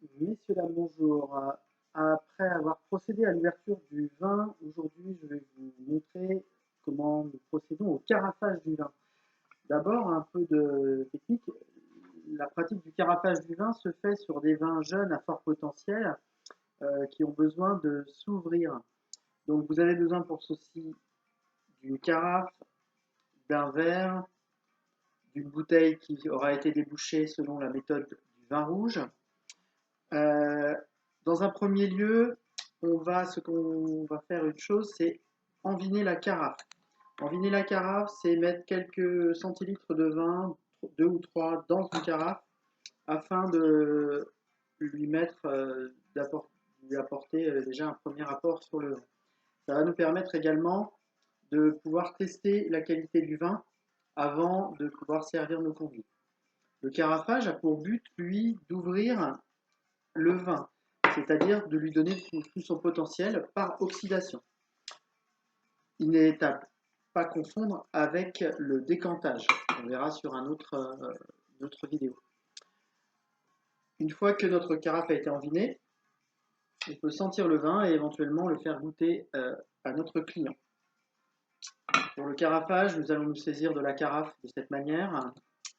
Messieurs, dames, bonjour. Après avoir procédé à l'ouverture du vin, aujourd'hui je vais vous montrer comment nous procédons au carafage du vin. D'abord, un peu de technique. La pratique du carafage du vin se fait sur des vins jeunes à fort potentiel qui ont besoin de s'ouvrir. Donc vous avez besoin pour ceci d'une carafe, d'un verre, d'une bouteille qui aura été débouchée selon la méthode du vin rouge. Euh, Dans un premier lieu, ce qu'on va faire une chose, c'est enviner la carafe. Enviner la carafe, c'est mettre quelques centilitres de vin, deux ou trois, dans une carafe, afin de lui mettre, lui apporter déjà un premier apport sur le vin. Ça va nous permettre également de pouvoir tester la qualité du vin avant de pouvoir servir nos convives. Le carafage a pour but, lui, d'ouvrir le vin, c'est-à-dire de lui donner tout son potentiel par oxydation. Il n'est à pas confondre avec le décantage. On verra sur une autre vidéo. Une fois que notre carafe a été envinée, on peut sentir le vin et éventuellement le faire goûter à notre client. Pour le carafage, nous allons nous saisir de la carafe de cette manière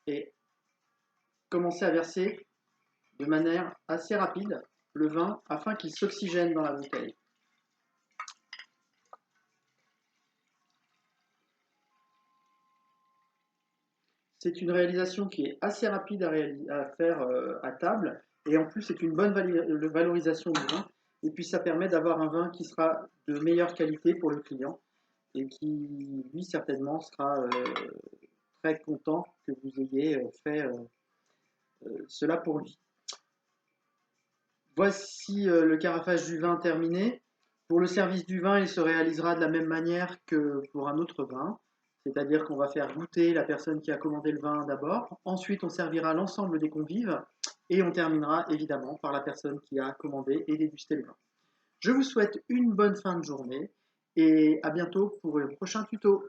et commencer à verser de manière assez rapide le vin afin qu'il s'oxygène dans la bouteille. C'est une réalisation qui est assez rapide à faire à table et en plus c'est une bonne valorisation du vin et puis ça permet d'avoir un vin qui sera de meilleure qualité pour le client et qui lui certainement sera très content que vous ayez fait cela pour lui. Voici le carafage du vin terminé. Pour le service du vin, il se réalisera de la même manière que pour un autre vin, c'est-à-dire qu'on va faire goûter la personne qui a commandé le vin d'abord, ensuite on servira l'ensemble des convives et on terminera évidemment par la personne qui a commandé et dégusté le vin. Je vous souhaite une bonne fin de journée et à bientôt pour un prochain tuto.